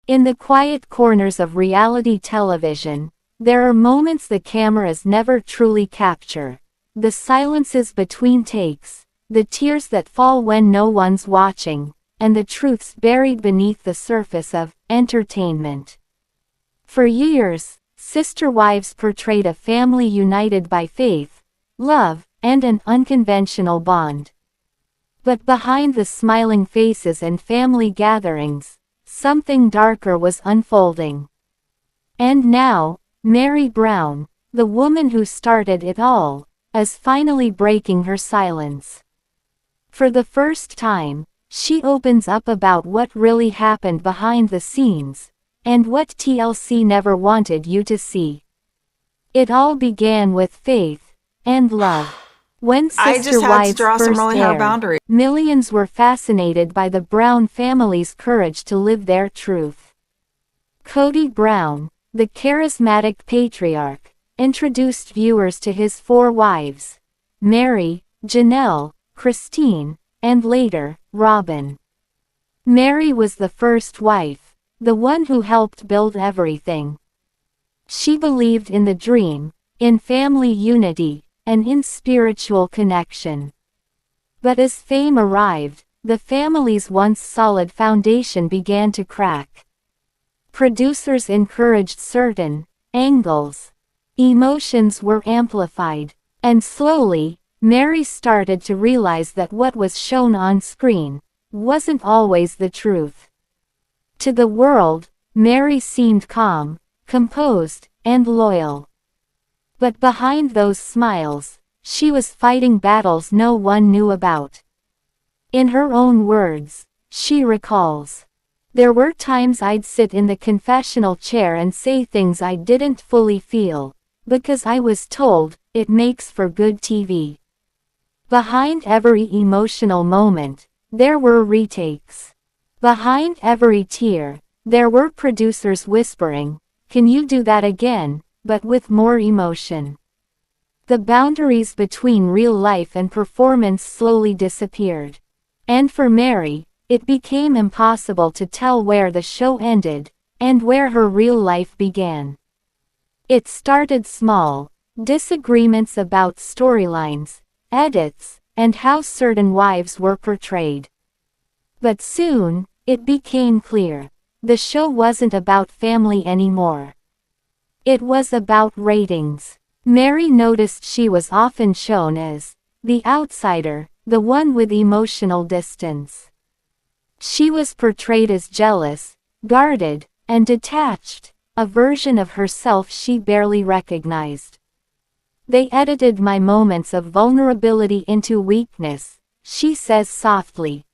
In the quiet corners of reality television, there are moments the cameras never truly capture. The silences between takes, the tears that fall when no one's watching, and the truths buried beneath the surface of entertainment. For years, Sister Wives portrayed a family united by faith, love, and an unconventional bond. But behind the smiling faces and family gatherings, something darker was unfolding. And now, Meri Brown, the woman who started it all, is finally breaking her silence. For the first time, she opens up about what really happened behind the scenes, and what TLC never wanted you to see. It all began with faith and love. When Sister Wives first aired, millions were fascinated by the Brown family's courage to live their truth. Kody Brown, the charismatic patriarch, introduced viewers to his 4 wives: Meri, Janelle, Christine, and later, Robin. Meri was the first wife, the one who helped build everything. She believed in the dream, in family unity, and in spiritual connection. But as fame arrived, the family's once solid foundation began to crack. Producers encouraged certain angles. Emotions were amplified, and slowly, Meri started to realize that what was shown on screen wasn't always the truth. To the world, Meri seemed calm, composed, and loyal. But behind those smiles, she was fighting battles no one knew about. In her own words, she recalls, "There were times I'd sit in the confessional chair and say things I didn't fully feel, because I was told, it makes for good TV." Behind every emotional moment, there were retakes. Behind every tear, there were producers whispering, "Can you do that again?" but with more emotion. The boundaries between real life and performance slowly disappeared. And for Meri, it became impossible to tell where the show ended, and where her real life began. It started small, disagreements about storylines, edits, and how certain wives were portrayed. But soon, it became clear, the show wasn't about family anymore. It was about ratings. Meri noticed she was often shown as the outsider, the one with emotional distance. She was portrayed as jealous, guarded, and detached, a version of herself she barely recognized. "They edited my moments of vulnerability into weakness," she says softly.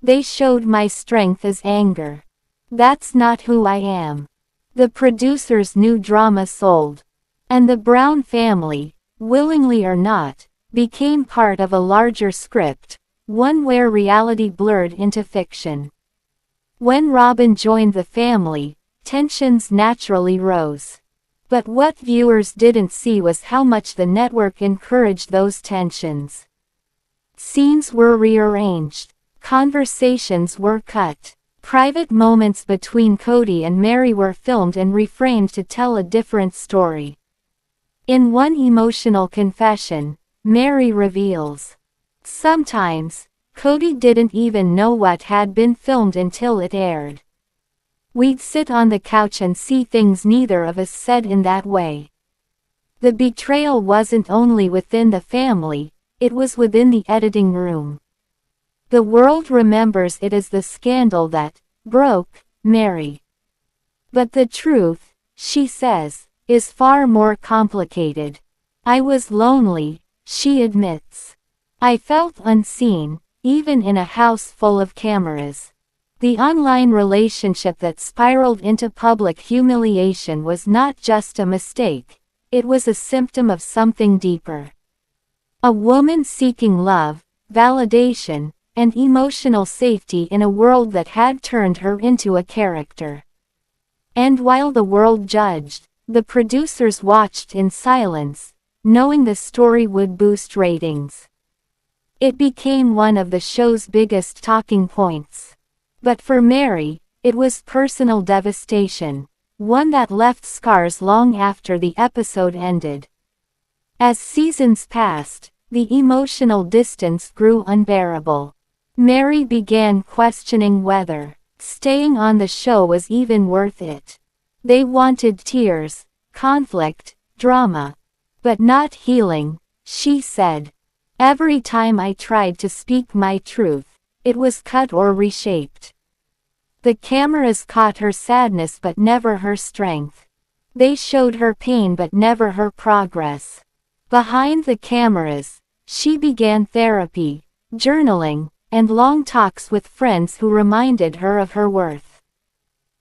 "They showed my strength as anger. That's not who I am." The producers knew drama sold. And the Brown family, willingly or not, became part of a larger script, one where reality blurred into fiction. When Robin joined the family, tensions naturally rose. But what viewers didn't see was how much the network encouraged those tensions. Scenes were rearranged. Conversations were cut. Private moments between Kody and Meri were filmed and reframed to tell a different story. In one emotional confession, Meri reveals, "Sometimes, Kody didn't even know what had been filmed until it aired. We'd sit on the couch and see things neither of us said in that way." The betrayal wasn't only within the family, it was within the editing room. The world remembers it as the scandal that broke Meri. But the truth, she says, is far more complicated. "I was lonely," she admits. "I felt unseen, even in a house full of cameras." The online relationship that spiraled into public humiliation was not just a mistake, it was a symptom of something deeper. A woman seeking love, validation, and emotional safety in a world that had turned her into a character. And while the world judged, the producers watched in silence, knowing the story would boost ratings. It became one of the show's biggest talking points. But for Meri, It was personal devastation, one that left scars long after the episode ended. As seasons passed, the emotional distance grew unbearable. Meri began questioning whether staying on the show was even worth it. They wanted tears, conflict, drama. But not healing, she said. Every time I tried to speak my truth, it was cut or reshaped. The cameras caught her sadness but never her strength. They showed her pain but never her progress. Behind the cameras, she began therapy, journaling, and long talks with friends who reminded her of her worth.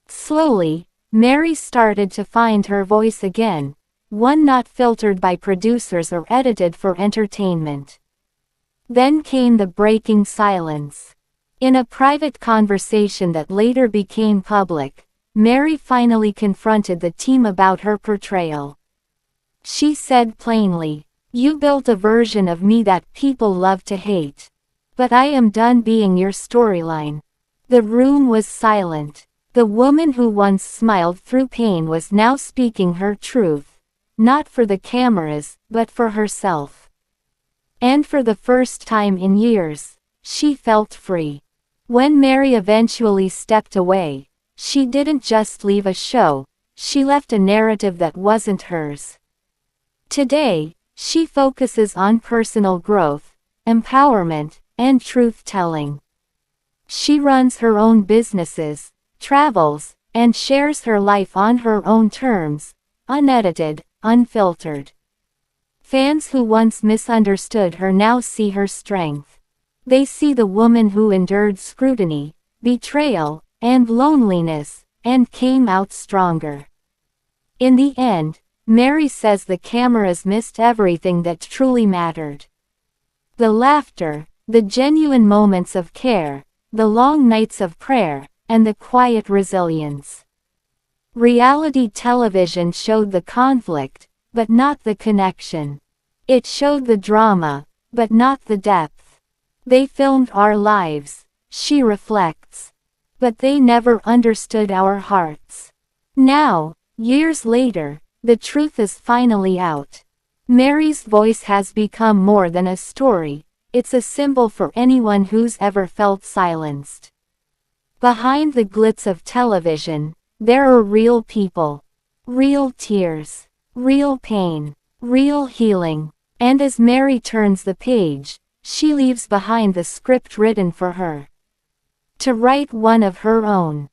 Slowly, Meri started to find her voice again, one not filtered by producers or edited for entertainment. Then came the breaking silence. In a private conversation that later became public, Meri finally confronted the team about her portrayal. She said plainly, "You built a version of me that people love to hate. But I am done being your storyline." The room was silent. The woman who once smiled through pain was now speaking her truth, not for the cameras, but for herself. And for the first time in years, she felt free. When Meri eventually stepped away, she didn't just leave a show, she left a narrative that wasn't hers. Today, she focuses on personal growth, empowerment, and truth-telling. She runs her own businesses, travels, and shares her life on her own terms, unedited, unfiltered. Fans who once misunderstood her now see her strength. They see the woman who endured scrutiny, betrayal, and loneliness, and came out stronger. In the end, Meri says the cameras missed everything that truly mattered. The laughter, the genuine moments of care, the long nights of prayer, and the quiet resilience. Reality television showed the conflict, but not the connection. It showed the drama, but not the depth. They filmed our lives, she reflects. But they never understood our hearts. Now, years later, the truth is finally out. Meri's voice has become more than a story, it's a symbol for anyone who's ever felt silenced. Behind the glitz of television, there are real people. Real tears. Real pain. Real healing. And as Meri turns the page, she leaves behind the script written for her. To write one of her own.